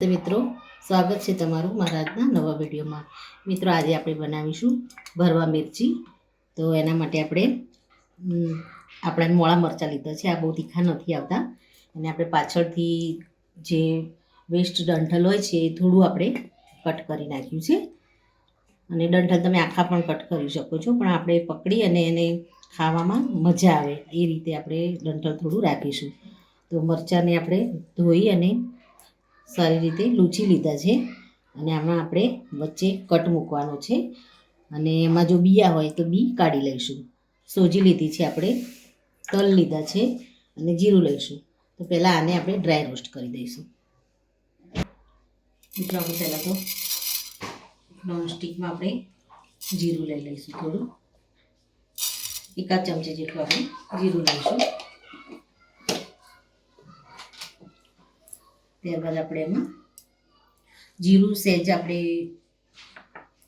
મિત્રો, સ્વાગત છે તમારું મારા આજના નવા વિડીયોમાં. મિત્રો, આજે આપણે બનાવીશું ભરવા મિર્ચી. તો એના માટે આપણે મોળા મરચાં લીધા છે. આ બહુ તીખા નથી આવતા. અને આપણે પાછળથી જે વેસ્ટ ડંઠલ હોય છે એ થોડું આપણે કટ કરી નાખ્યું છે. અને ડંઠલ તમે આખા પણ કટ કરી શકો છો, પણ આપણે પકડી અને એને ખાવામાં મજા આવે એ રીતે આપણે ડંઠલ થોડું રાખીશું. તો મરચાંને આપણે ધોઈ અને સારી રીતે લૂછી લીધા છે. અને આમાં આપણે વચ્ચે કટ મૂકવાનો છે. અને એમાં જો બિયા હોય તો બી કાઢી લઈશું. સોજી લીધી છે આપણે, તલ લીધા છે અને જીરું લઈશું. તો પહેલાં આને આપણે ડ્રાય રોસ્ટ કરી દઈશું. મિત્રો, આપણે પહેલાં તો નોનસ્ટિકમાં આપણે જીરું લઈ લઈશું. થોડું એકાદ ચમચી જેટલું આપણે જીરું લઈશું. ત્યારબાદ આપણે એમાં જીરું સહેજ આપણે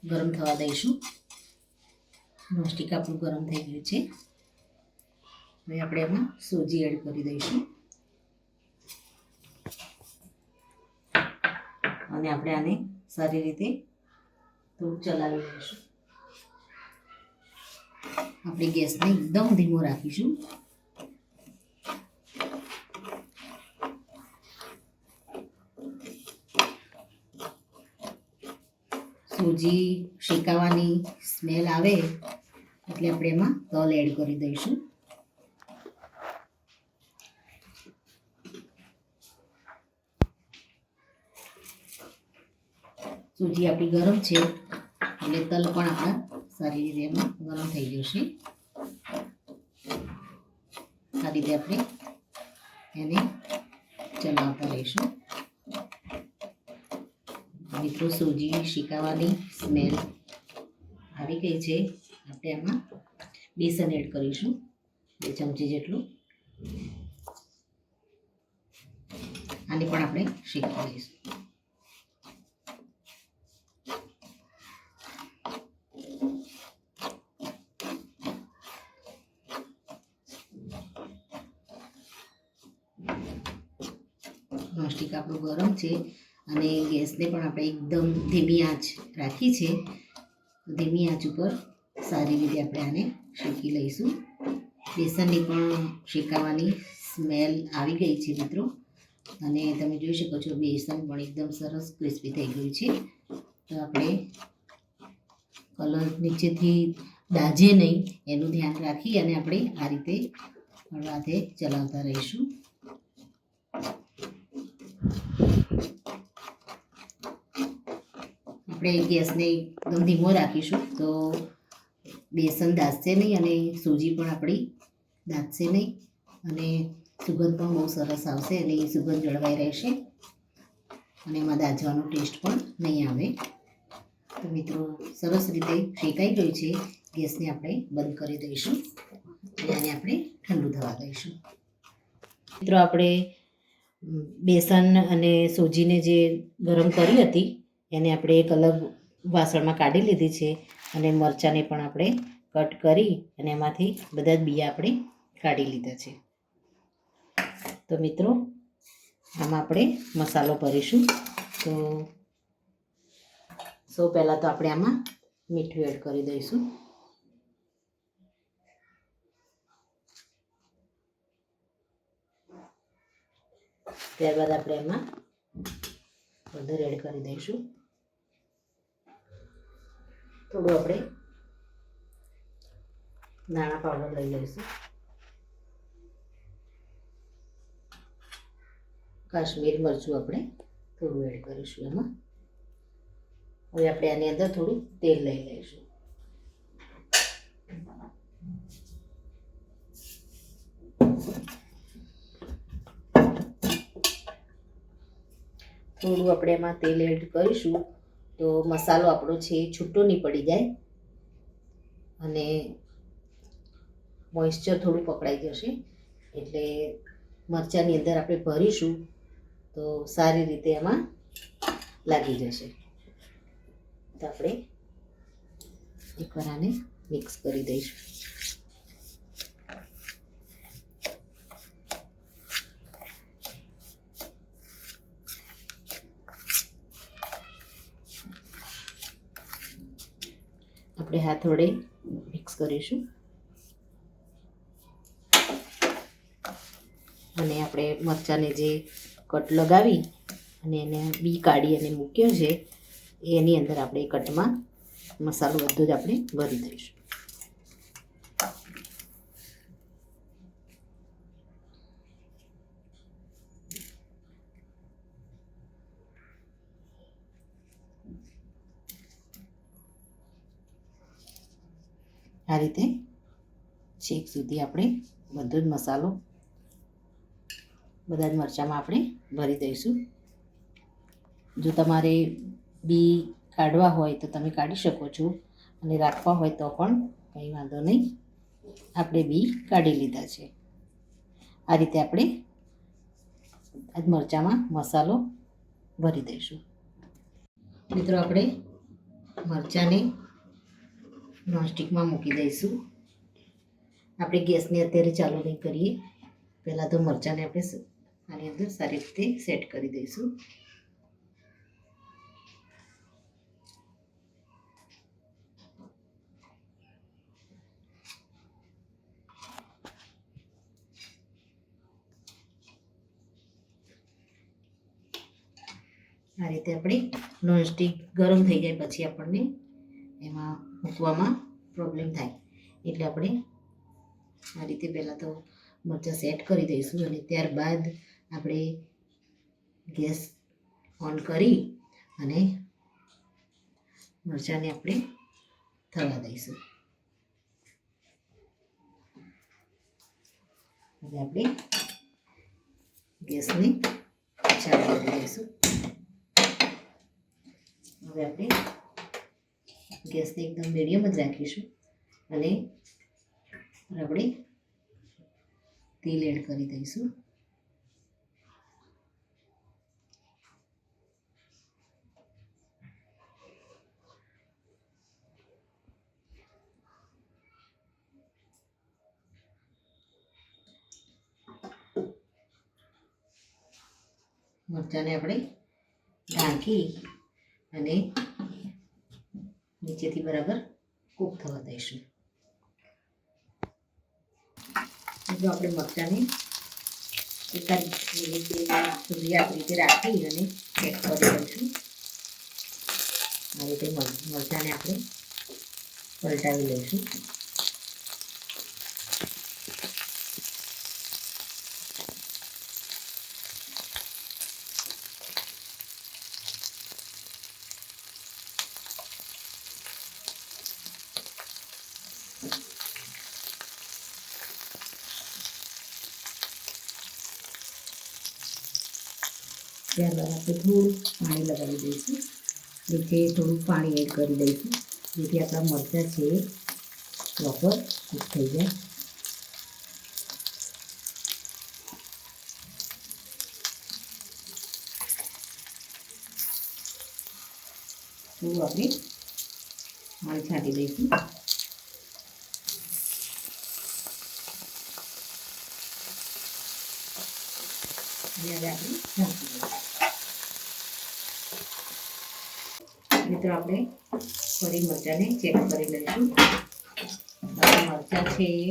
ગરમ થવા દઈશું. નોનસ્ટિક આપણું ગરમ થઈ ગયું છે. હવે આપણે એમાં સોજી એડ કરી દઈશું. અને આપણે આને સારી રીતે થોડું ચલાવી લઈશું. આપણે ગેસને એકદમ ધીમો રાખીશું. સૂજી શેકાવાની સ્મેલ આવે એટલે આપણે એમાં તલ એડ કરી દઈશું. સૂજી આપણી ગરમ છે એટલે તલ પણ આપણા સારી રીતે એમાં ગરમ થઈ જશે. આ રીતે આપણે એને ચલાવતા રહીશું. મિત્રો, સૂજી શેકાવાની સ્મેલ આવી ગઈ છે. આપણે એમાં બેસન એડ કરીશું, 2 ચમચી જેટલું. આને પણ આપણે શેકી લઈશું. નોનસ્ટિક આપણું ગરમ છે અને ગેસને પણ આપણે એકદમ ધીમી આંચ રાખી છે. ધીમી આંચ ઉપર સારી રીતે આપણે આને શેકી લઈશું. બેસનની પણ શેકાવાની સ્મેલ આવી ગઈ છે મિત્રો. અને તમે જોઈ શકો છો બેસન પણ એકદમ સરસ ક્રિસ્પી થઈ ગયું છે. તો આપણે કલર નીચેથી દાજે નહીં એનું ધ્યાન રાખી અને આપણે આ રીતે હળવાથી ચલાવતા રહીશું. આપણે ગેસને એકદમ ધીમો રાખીશું તો બેસન દાઝશે નહીં અને સૂજી પણ આપણી દાઝશે નહીં. અને સુગંધ પણ બહુ સરસ આવશે અને એ સુગંધ જળવાઈ રહેશે અને એમાં દાઝવાનો ટેસ્ટ પણ નહીં આવે. તો મિત્રો, સરસ રીતે શેકાઈ ગયું છે. ગેસને આપણે બંધ કરી દઈશું અને આને આપણે ઠંડુ થવા દઈશું. મિત્રો, આપણે બેસન અને સૂજીને જે ગરમ કરી હતી એને આપણે એક અલગ વાસણમાં કાઢી લીધી છે. અને મરચાંને પણ આપણે કટ કરી અને એમાંથી બધા જ બિયા આપણે કાઢી લીધા છે. તો મિત્રો, આમાં આપણે મસાલો ભરીશું. તો સૌ પહેલાં તો આપણે આમાં મીઠું એડ કરી દઈશું. ત્યારબાદ આપણે એમાં હળદર એડ કરી દઈશું. થોડું આપણે ધાણા પાવડર લઈ લઈશું. કાશ્મીરી મરચું આપણે થોડું એડ કરીશું એમાં. હવે આપણે આની અંદર થોડું તેલ લઈ લઈશું. થોડું આપણે એમાં તેલ એડ કરીશું તો મસાલો આપણો છે છૂટો નહીં પડી જાય અને મોઇશ્ચર થોડું પકડાઈ જશે. એટલે મરચાંની અંદર આપણે ભરીશું તો સારી રીતે એમાં લાગી જશે. તો આપણે એકવાર આને મિક્સ કરી દઈશું. આપણે હાથ વડે મિક્સ કરીશું અને આપણે મરચાંને જે કટ લગાવી અને એને બી કાઢી અને મૂક્યો છે એની અંદર આપણે કટમાં મસાલો બધો જ આપણે ભરી દઈશું. આ રીતે છેક સુધી આપણે બધો જ મસાલો બધા જ મરચાંમાં આપણે ભરી દઈશું. જો તમારે બી કાઢવા હોય તો તમે કાઢી શકો છો અને રાખવા હોય તો પણ કંઈ વાંધો નહીં. આપણે બી કાઢી લીધા છે. આ રીતે આપણે આ જ મરચાંમાં મસાલો ભરી દઈશું. મિત્રો આપણે મરચાંને નોનસ્ટિકમાં મૂકી દઈશું. આપણે ગેસને અત્યારે ચાલુ નહીં કરીએ. પહેલાં તો મરચાંને આપણે આની અંદર સારી રીતે સેટ કરી દઈશું. આ રીતે આપણે નોનસ્ટિક ગરમ થઈ જાય પછી આપણને એમાં મૂકવામાં પ્રોબ્લેમ થાય એટલે આપણે આ રીતે પહેલાં તો મરચાં સેટ કરી દઈશું અને ત્યારબાદ આપણે ગેસ ઓન કરી અને મરચાંને આપણે થવા દઈશું. હવે આપણે ગેસને ચાલુ કરી દઈશું. હવે આપણે ગેસને એકદમ મીડિયમ જ રાખીશું અને આપણે તેલ એડ કરી દઈશું. મરચાંને આપણે ઢાંકી અને નીચેથી બરાબર કૂક થવા દઈશું. જો આપણે મરચાંને એકાદ મિનિટ સુધી આ રીતે રાખી અને ચેક કરી દઈશું. આ રીતે મરચાંને આપણે પલટાવી લઈશું. ત્યારબાદ આપણે થોડું પાણી લગાવી દઈશું. નીચે થોડું પાણી એડ કરી દઈશું જેથી આપણા મરચાં છે એ પ્રોપર કૂક થઈ જાય. થોડું આપણે પાણી છાંટી દઈશું. અને હવે આપણે ઢાંકી દઈશું. મિત્રો આપણે ફરી મરચાંને ચેક કરી લઈશું. મરચાં છે એ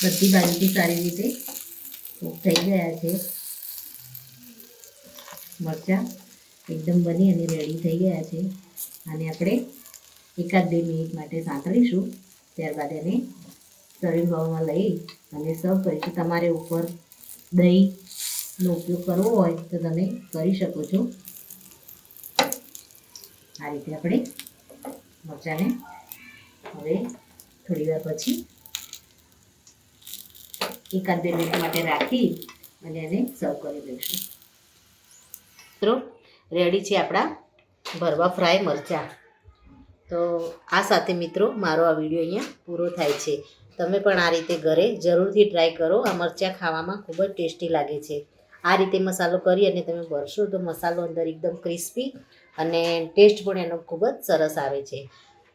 બધી બાજુથી સારી રીતે કૂક થઈ ગયા છે. મરચાં એકદમ બની અને રેડી થઈ ગયા છે. આને આપણે એકાદ 2 મિનિટ માટે સાંતળીશું. ત્યારબાદ એને સર્વિંગ બાઉલમાં લઈ અને સર્વ કરીશું. તમારે ઉપર દહીંનો ઉપયોગ કરવો હોય તો તમે કરી શકો છો. આ રીતે આપણે મરચાંને હવે થોડી વાર પછી એકાદ 2 મિનિટ માટે રાખી અને એને સર્વ કરી લઈશું. મિત્રો રેડી છે આપણા ભરવા ફ્રાય મરચાં. તો આ સાથે મિત્રો મારો આ વિડીયો અહીંયા પૂરો થાય છે. તમે પણ આ રીતે ઘરે જરૂરથી ટ્રાય કરો. આ મરચાં ખાવામાં ખૂબ જ ટેસ્ટી લાગે છે. આ રીતે મસાલો કરી અને તમે ભરશો તો મસાલો અંદર એકદમ ક્રિસ્પી અને ટેસ્ટ પણ એનો ખૂબ જ સરસ આવે છે.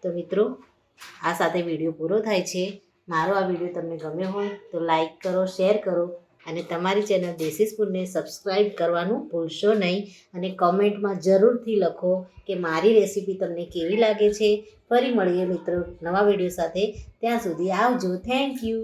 તો મિત્રો આ સાથે વિડીયો પૂરો થાય છે. મારો આ વિડીયો તમને ગમ્યો હોય તો લાઈક કરો, શેર કરો અને તમારી ચેનલ દેશી સ્પૂનને સબસ્ક્રાઈબ કરવાનું ભૂલશો નહીં અને કમેન્ટમાં જરૂરથી લખો કે મારી રેસીપી તમને કેવી લાગે છે. ફરી મળીએ મિત્રો નવા વિડીયો સાથે. ત્યાં સુધી આવજો. Thank you.